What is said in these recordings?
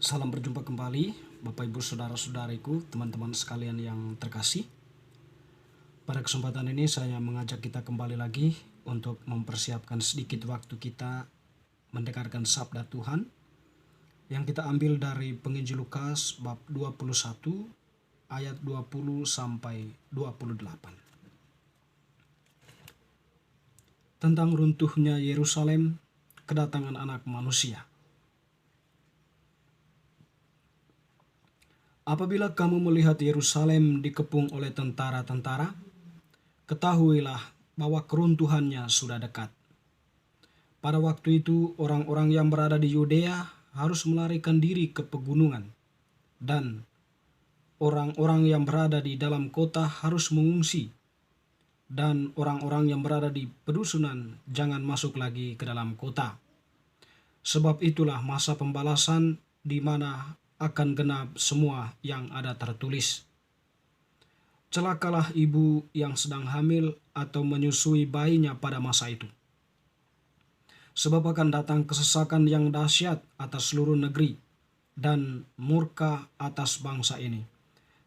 Salam berjumpa kembali, Bapak Ibu Saudara-saudariku, teman-teman sekalian yang terkasih. Pada kesempatan ini saya mengajak kita kembali lagi untuk mempersiapkan sedikit waktu kita mendengarkan sabda Tuhan yang kita ambil dari Penginjil Lukas bab 21 ayat 20 sampai 28. Tentang runtuhnya Yerusalem, kedatangan Anak Manusia. Apabila kamu melihat Yerusalem dikepung oleh tentara-tentara, ketahuilah bahwa keruntuhannya sudah dekat. Pada waktu itu orang-orang yang berada di Yudea harus melarikan diri ke pegunungan, dan orang-orang yang berada di dalam kota harus mengungsi, dan orang-orang yang berada di pedusunan jangan masuk lagi ke dalam kota. Sebab itulah masa pembalasan di mana akan genap semua yang ada tertulis. Celakalah ibu yang sedang hamil atau menyusui bayinya pada masa itu. Sebab akan datang kesesakan yang dahsyat atas seluruh negeri dan murka atas bangsa ini.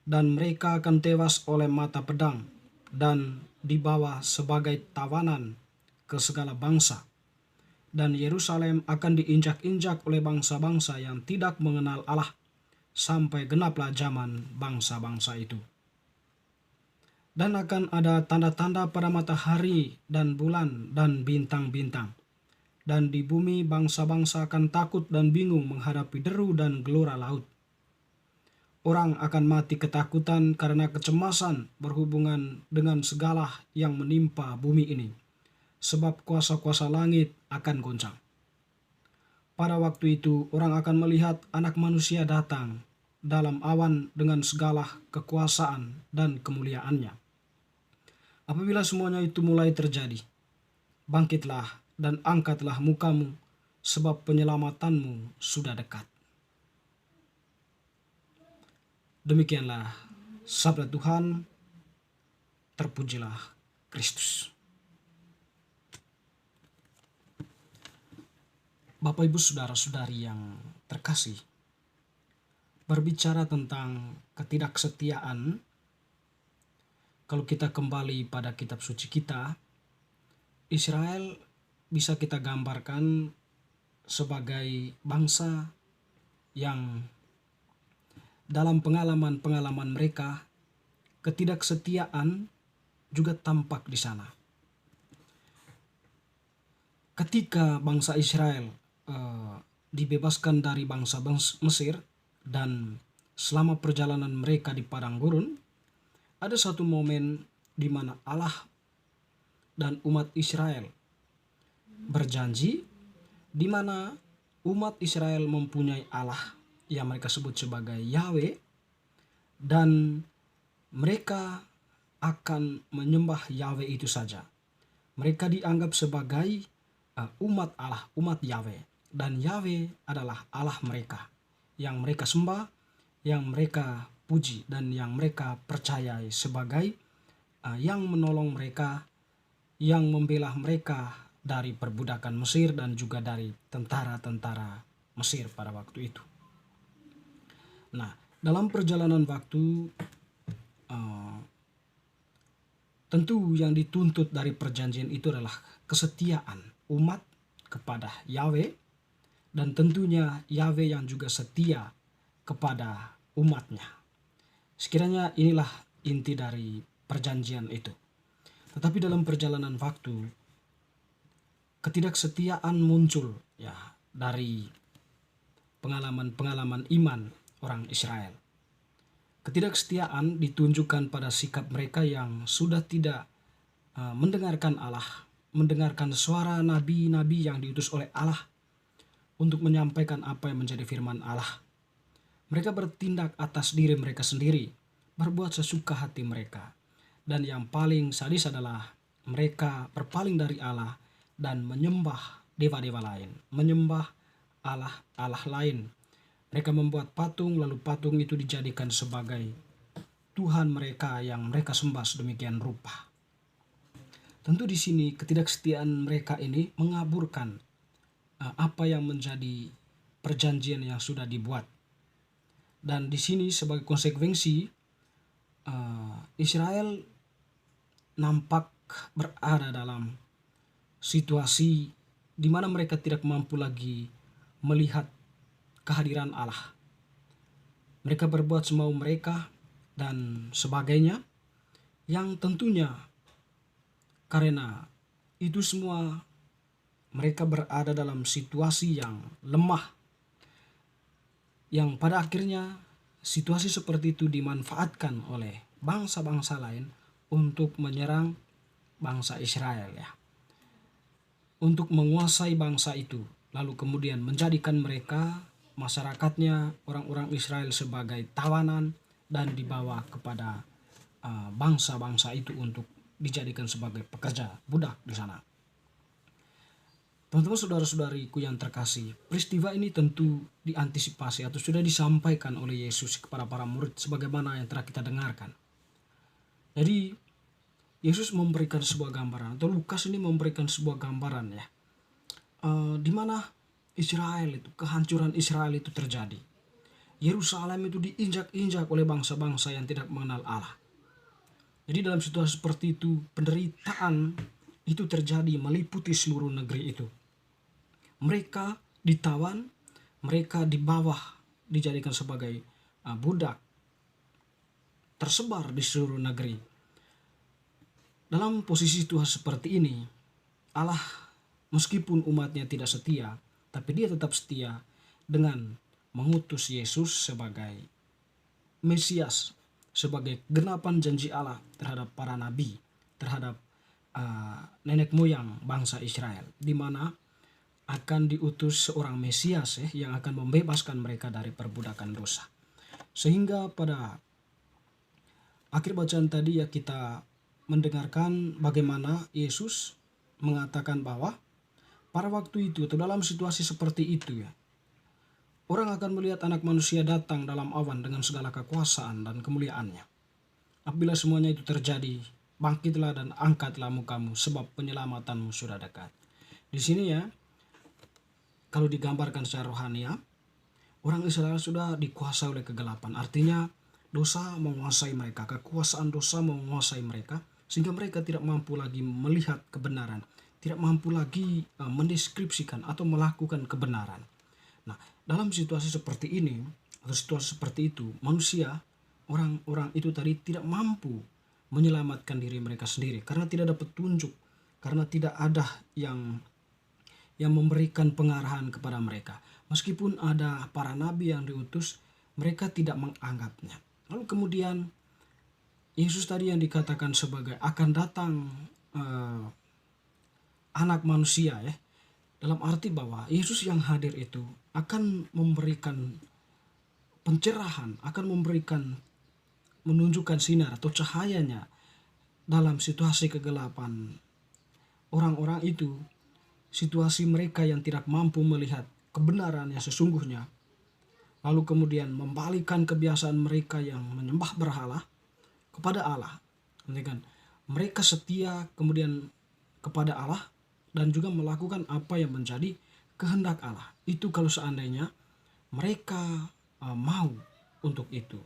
Dan mereka akan tewas oleh mata pedang dan dibawa sebagai tawanan ke segala bangsa. Dan Yerusalem akan diinjak-injak oleh bangsa-bangsa yang tidak mengenal Allah, sampai genaplah zaman bangsa-bangsa itu. Dan akan ada tanda-tanda pada matahari dan bulan dan bintang-bintang. Dan di bumi bangsa-bangsa akan takut dan bingung menghadapi deru dan gelora laut. Orang akan mati ketakutan karena kecemasan berhubungan dengan segala yang menimpa bumi ini, sebab kuasa-kuasa langit akan goncang. Pada waktu itu orang akan melihat Anak Manusia datang dalam awan dengan segala kekuasaan dan kemuliaannya. Apabila semuanya itu mulai terjadi, bangkitlah dan angkatlah mukamu, sebab penyelamatanmu sudah dekat. Demikianlah sabda Tuhan, terpujilah Kristus. Bapak Ibu Saudara-saudari yang terkasih, berbicara tentang ketidaksetiaan, kalau kita kembali pada kitab suci kita, Israel bisa kita gambarkan sebagai bangsa yang dalam pengalaman-pengalaman mereka, ketidaksetiaan juga tampak di sana. Ketika bangsa Israel dibebaskan dari bangsa Mesir, dan selama perjalanan mereka di padang gurun, ada satu momen di mana Allah dan umat Israel berjanji, di mana umat Israel mempunyai Allah yang mereka sebut sebagai Yahweh, dan mereka akan menyembah Yahweh itu saja. Mereka dianggap sebagai umat Allah, umat Yahweh, dan Yahweh adalah Allah mereka yang mereka sembah, yang mereka puji, dan yang mereka percayai sebagai yang menolong mereka, yang membela mereka dari perbudakan Mesir dan juga dari tentara-tentara Mesir pada waktu itu. Nah, dalam perjalanan waktu, tentu yang dituntut dari perjanjian itu adalah kesetiaan umat kepada Yahweh, dan tentunya Yahweh yang juga setia kepada umatnya. Sekiranya inilah inti dari perjanjian itu. Tetapi dalam perjalanan waktu, ketidaksetiaan muncul ya dari pengalaman-pengalaman iman orang Israel. Ketidaksetiaan ditunjukkan pada sikap mereka yang sudah tidak mendengarkan Allah, mendengarkan suara nabi-nabi yang diutus oleh Allah untuk menyampaikan apa yang menjadi firman Allah. Mereka bertindak atas diri mereka sendiri, berbuat sesuka hati mereka. Dan yang paling sadis adalah mereka berpaling dari Allah dan menyembah dewa-dewa lain, menyembah Allah lain. Mereka membuat patung, lalu patung itu dijadikan sebagai Tuhan mereka yang mereka sembah sedemikian rupa. Tentu di sini ketidaksetiaan mereka ini mengaburkan apa yang menjadi perjanjian yang sudah dibuat. Dan di sini sebagai konsekuensi Israel nampak berada dalam situasi di mana mereka tidak mampu lagi melihat kehadiran Allah. Mereka berbuat semau mereka dan sebagainya, yang tentunya karena itu semua mereka berada dalam situasi yang lemah, yang pada akhirnya situasi seperti itu dimanfaatkan oleh bangsa-bangsa lain untuk menyerang bangsa Israel, ya, untuk menguasai bangsa itu, lalu kemudian menjadikan mereka, masyarakatnya, orang-orang Israel sebagai tawanan dan dibawa kepada bangsa-bangsa itu untuk dijadikan sebagai pekerja budak di sana. Teman-teman, saudara-saudariku yang terkasih, peristiwa ini tentu diantisipasi atau sudah disampaikan oleh Yesus kepada para murid sebagaimana yang telah kita dengarkan. Jadi Yesus memberikan sebuah gambaran, atau Lukas ini memberikan sebuah gambaran, ya, di mana Israel itu, kehancuran Israel itu terjadi. Yerusalem itu diinjak-injak oleh bangsa-bangsa yang tidak mengenal Allah. Jadi dalam situasi seperti itu, penderitaan itu terjadi meliputi seluruh negeri itu. Mereka ditawan, mereka di bawah dijadikan sebagai budak, tersebar di seluruh negeri. Dalam posisi Tuhan seperti ini, Allah meskipun umatnya tidak setia, tapi dia tetap setia dengan mengutus Yesus sebagai Mesias, sebagai genapan janji Allah terhadap para nabi, terhadap nenek moyang bangsa Israel, di mana akan diutus seorang Mesias, yang akan membebaskan mereka dari perbudakan dosa. Sehingga pada akhir bacaan tadi, ya, kita mendengarkan bagaimana Yesus mengatakan bahwa pada waktu itu atau dalam situasi seperti itu, ya, orang akan melihat Anak Manusia datang dalam awan dengan segala kekuasaan dan kemuliaannya. Apabila semuanya itu terjadi, bangkitlah dan angkatlah mukamu, sebab penyelamatanmu sudah dekat. Di sini, ya, kalau digambarkan secara rohani, ya, orang Israel sudah dikuasai oleh kegelapan. Artinya dosa menguasai mereka, kekuasaan dosa menguasai mereka, sehingga mereka tidak mampu lagi melihat kebenaran, tidak mampu lagi mendeskripsikan atau melakukan kebenaran. Nah, dalam situasi seperti ini atau situasi seperti itu, manusia, orang-orang itu tadi tidak mampu menyelamatkan diri mereka sendiri karena tidak ada petunjuk, karena tidak ada yang memberikan pengarahan kepada mereka. Meskipun ada para nabi yang diutus, mereka tidak menganggapnya. Lalu kemudian Yesus tadi yang dikatakan sebagai akan datang Anak Manusia, ya, dalam arti bahwa Yesus yang hadir itu akan memberikan pencerahan, akan menunjukkan sinar atau cahayanya dalam situasi kegelapan orang-orang itu, situasi mereka yang tidak mampu melihat kebenaran yang sesungguhnya, lalu kemudian membalikkan kebiasaan mereka yang menyembah berhala kepada Allah. Mereka setia kemudian kepada Allah dan juga melakukan apa yang menjadi kehendak Allah. Itu kalau seandainya mereka mau untuk itu.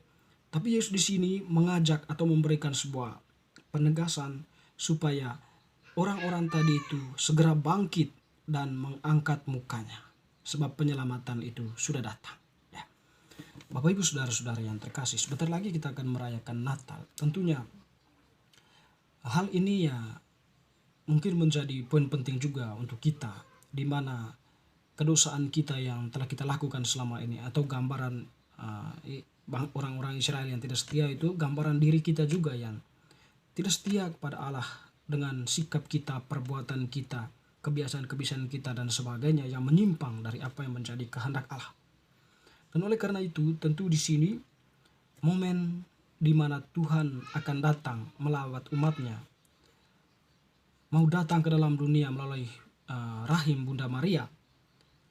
Tapi Yesus di sini mengajak atau memberikan sebuah penegasan supaya orang-orang tadi itu segera bangkit dan mengangkat mukanya, sebab penyelamatan itu sudah datang. Ya. Bapak Ibu saudara-saudara yang terkasih, sebentar lagi kita akan merayakan Natal. Tentunya hal ini, ya, mungkin menjadi poin penting juga untuk kita, di mana kedosaan kita yang telah kita lakukan selama ini, atau gambaran orang-orang Israel yang tidak setia itu gambaran diri kita juga yang tidak setia kepada Allah dengan sikap kita, perbuatan kita, kebiasaan-kebiasaan kita dan sebagainya yang menyimpang dari apa yang menjadi kehendak Allah. Dan oleh karena itu, tentu di sini momen di mana Tuhan akan datang melawat umatnya, mau datang ke dalam dunia melalui rahim Bunda Maria,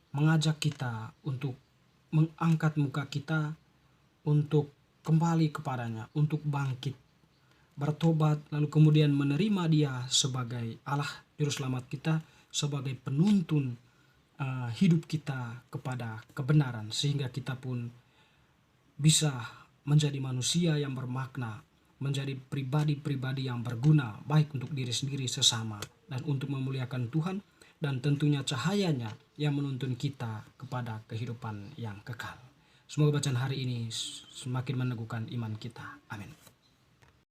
mengajak kita untuk mengangkat muka kita, untuk kembali kepadanya, untuk bangkit, bertobat, lalu kemudian menerima Dia sebagai Allah Juru Selamat kita, sebagai penuntun hidup kita kepada kebenaran, sehingga kita pun bisa menjadi manusia yang bermakna, menjadi pribadi-pribadi yang berguna baik untuk diri sendiri, sesama, dan untuk memuliakan Tuhan, dan tentunya cahayanya yang menuntun kita kepada kehidupan yang kekal. Semoga bacaan hari ini semakin meneguhkan iman kita. Amin.